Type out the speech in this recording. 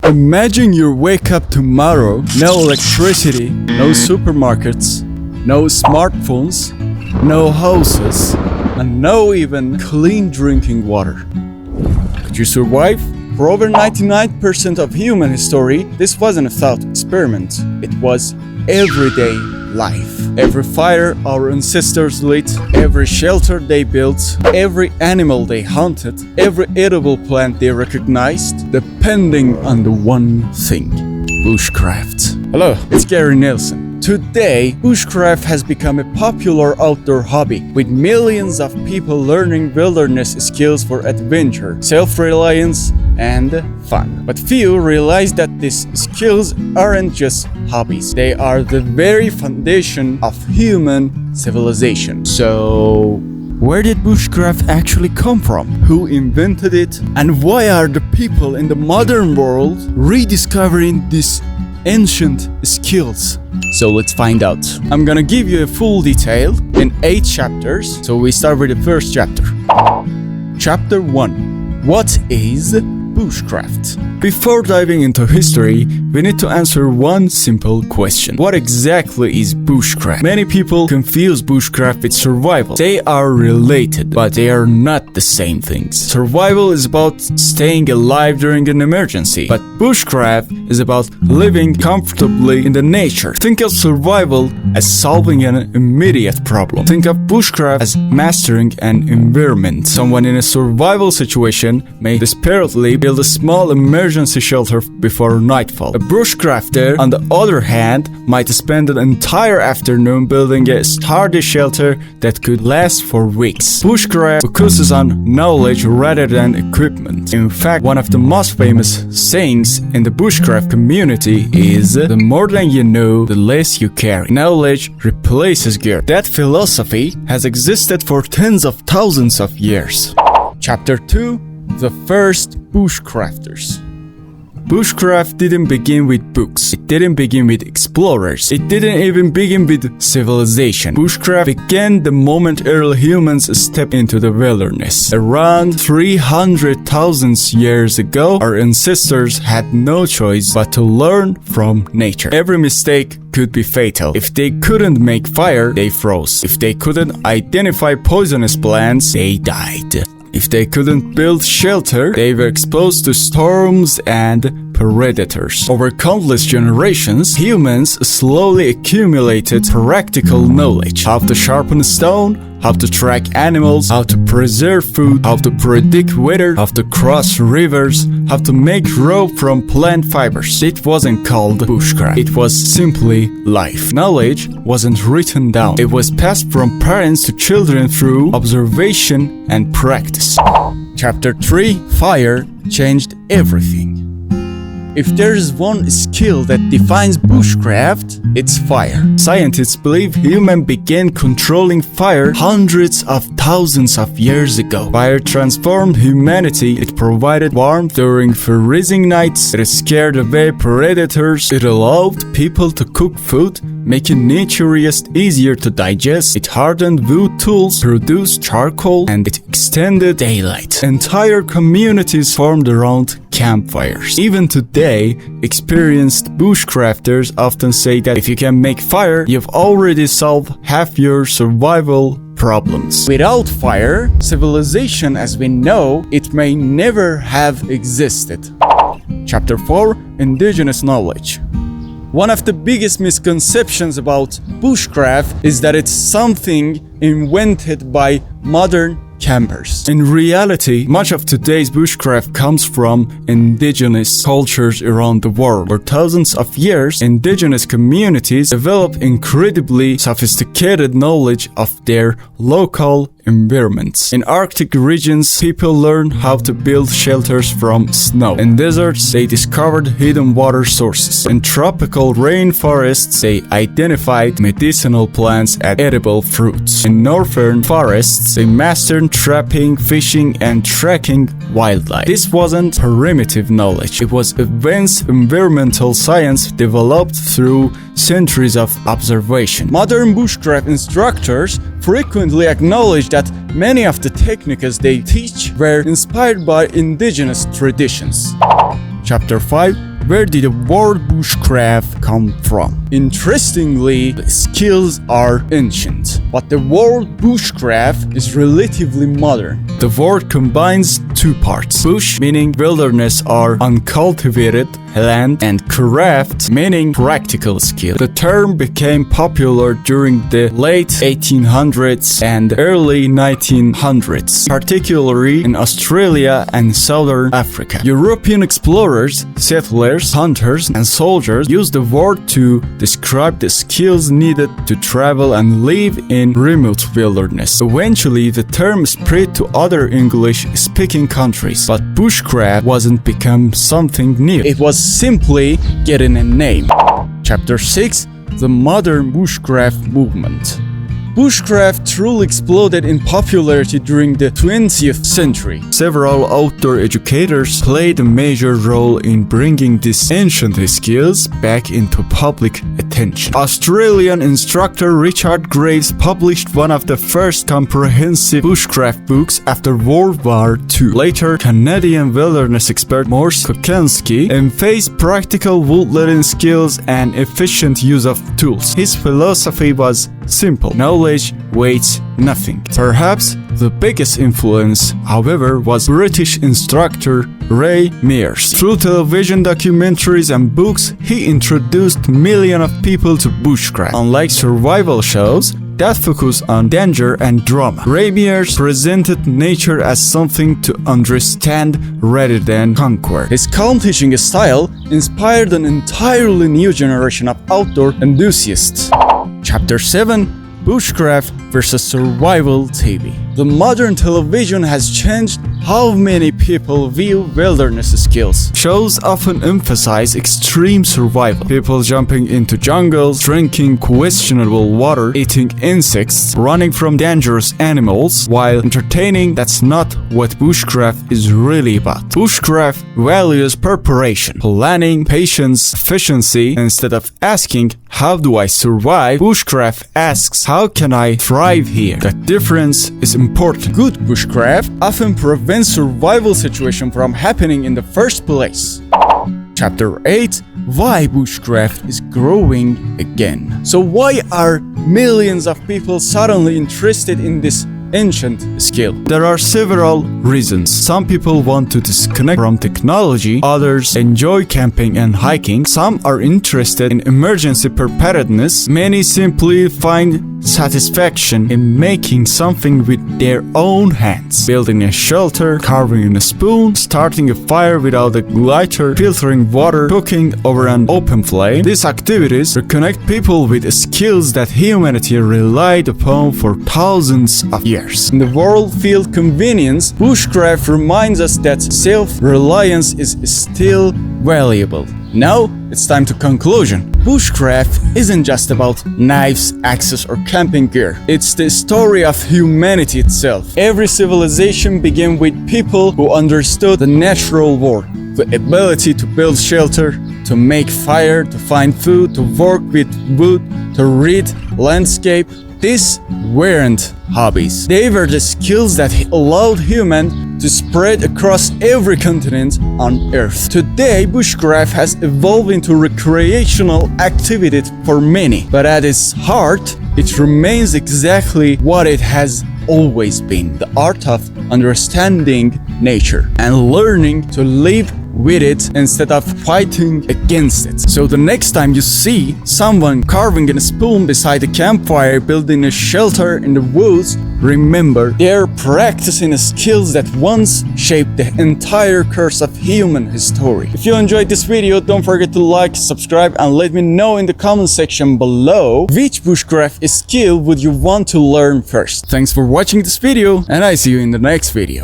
Imagine you wake up tomorrow, no electricity, no supermarkets, no smartphones, no houses, and no even clean drinking water. Could you survive? For over 99% of human history, this wasn't a thought experiment. It was everyday life. Every fire our ancestors lit, every shelter they built, every animal they hunted, every edible plant they recognized, depending on the one thing: bushcraft. Hello, it's Gary Nelson. Today, bushcraft has become a popular outdoor hobby, with millions of people learning wilderness skills for adventure, self-reliance, and fun. But few realize that these skills aren't just hobbies. They are the very foundation of human civilization. So, where did bushcraft actually come from? Who invented it? And why are the people in the modern world rediscovering these ancient skills? So let's find out. I'm gonna give you a full detail in 8 chapters. So we start with the first chapter. Chapter 1. What is bushcraft? Before diving into history, we need to answer one simple question. What exactly is bushcraft? Many people confuse bushcraft with survival. They are related, but they are not the same things. Survival is about staying alive during an emergency, but bushcraft is about living comfortably in the nature. Think of survival as solving an immediate problem. Think of bushcraft as mastering an environment. Someone in a survival situation may desperately build a small emergency shelter before nightfall. A bushcrafter, on the other hand, might spend an entire afternoon building a sturdy shelter that could last for weeks. Bushcraft focuses on knowledge rather than equipment. In fact, one of the most famous sayings in the bushcraft community is, "The more than you know, the less you carry." Knowledge replaces gear. That philosophy has existed for tens of thousands of years. Chapter 2. The first bushcrafters. Bushcraft didn't begin with books. It didn't begin with explorers. It didn't even begin with civilization. Bushcraft began the moment early humans stepped into the wilderness. Around 300,000 years ago, our ancestors had no choice but to learn from nature. Every mistake could be fatal. If they couldn't make fire, they froze. If they couldn't identify poisonous plants, they died. If they couldn't build shelter, they were exposed to storms and predators. Over countless generations, humans slowly accumulated practical knowledge: how to sharpen stone, how to track animals, how to preserve food, how to predict weather, how to cross rivers, how to make rope from plant fibers. It wasn't called bushcraft. It was simply life. Knowledge wasn't written down. It was passed from parents to children through observation and practice. Chapter 3. Fire changed everything. If there is one skill that defines bushcraft, it's fire. Scientists believe humans began controlling fire hundreds of thousands of years ago. Fire transformed humanity. It provided warmth during freezing nights. It scared away predators. It allowed people to cook food, making nutrients easier to digest. It hardened wood tools, produced charcoal, and it extended daylight. Entire communities formed around campfires. Even today, experienced bushcrafters often say that if you can make fire, you've already solved half your survival problems. Without fire, civilization as we know it may never have existed. Chapter 4. Indigenous knowledge. One of the biggest misconceptions about bushcraft is that it's something invented by modern campers. In reality, much of today's bushcraft comes from indigenous cultures around the world. For thousands of years, indigenous communities developed incredibly sophisticated knowledge of their local environments. In Arctic regions, people learned how to build shelters from snow. In deserts, they discovered hidden water sources. In tropical rainforests, they identified medicinal plants and edible fruits. In northern forests, they mastered trapping, fishing, and tracking wildlife. This wasn't primitive knowledge. It was advanced environmental science developed through centuries of observation. Modern bushcraft instructors frequently acknowledge that many of the techniques they teach were inspired by indigenous traditions. Chapter 5. where did the word bushcraft come from? Interestingly, the skills are ancient, but the word bushcraft is relatively modern. The word combines two parts: bush, meaning wilderness or uncultivated land, and craft, meaning practical skill. The term became popular during the late 1800s and early 1900s, particularly in Australia and Southern Africa. European explorers, settlers, hunters, and soldiers used the word to describe the skills needed to travel and live in remote wilderness. Eventually, the term spread to other English-speaking countries, but bushcraft wasn't become something new. It was simply getting a name. Chapter 6: The Modern Bushcraft Movement. Bushcraft truly exploded in popularity during the 20th century. Several outdoor educators played a major role in bringing these ancient skills back into public attention. Australian instructor Richard Graves published one of the first comprehensive bushcraft books after World War II. Later, Canadian wilderness expert Morse Kokenski emphasized practical woodland skills and efficient use of tools. His philosophy was simple: knowledge weighs nothing. Perhaps the biggest influence, however, was British instructor Ray Mears. Through television documentaries and books, he introduced millions of people to bushcraft. Unlike survival shows that focus on danger and drama, Ray Mears presented nature as something to understand rather than conquer. His calm teaching style inspired an entirely new generation of outdoor enthusiasts. Chapter 7: Bushcraft versus Survival TV. The modern television has changed how many people view wilderness skills. Shows often emphasize extreme survival. People jumping into jungles, drinking questionable water, eating insects, running from dangerous animals. While entertaining, that's not what bushcraft is really about. Bushcraft values preparation, planning, patience, efficiency. Instead of asking, "How do I survive?" bushcraft asks, "How can I thrive here?" That difference is important. Good bushcraft often prevents survival situation from happening in the first place. Chapter 8: Why bushcraft is growing again. So why are millions of people suddenly interested in this ancient skill? There are several reasons. Some people want to disconnect from technology, others enjoy camping and hiking, some are interested in emergency preparedness, many simply find satisfaction in making something with their own hands. Building a shelter, carving a spoon, starting a fire without a lighter, filtering water, cooking over an open flame. These activities reconnect people with skills that humanity relied upon for thousands of years. In the world field convenience, bushcraft reminds us that self-reliance is still valuable. Now, it's time to conclusion. Bushcraft isn't just about knives, axes, or camping gear. It's the story of humanity itself. Every civilization began with people who understood the natural world, the ability to build shelter, to make fire, to find food, to work with wood, to read landscape. These weren't hobbies. They were the skills that allowed humans to spread across every continent on Earth. Today, bushcraft has evolved into recreational activity for many, but at its heart, it remains exactly what it has always been: the art of understanding nature and learning to live with it instead of fighting against it. So the next time you see someone carving a spoon beside a campfire, building a shelter in the woods, remember they're practicing skills that once shaped the entire course of human history. If you enjoyed this video, don't forget to like, subscribe, and let me know in the comment section below which bushcraft skill would you want to learn first. Thanks for watching this video, and I see you in the next video.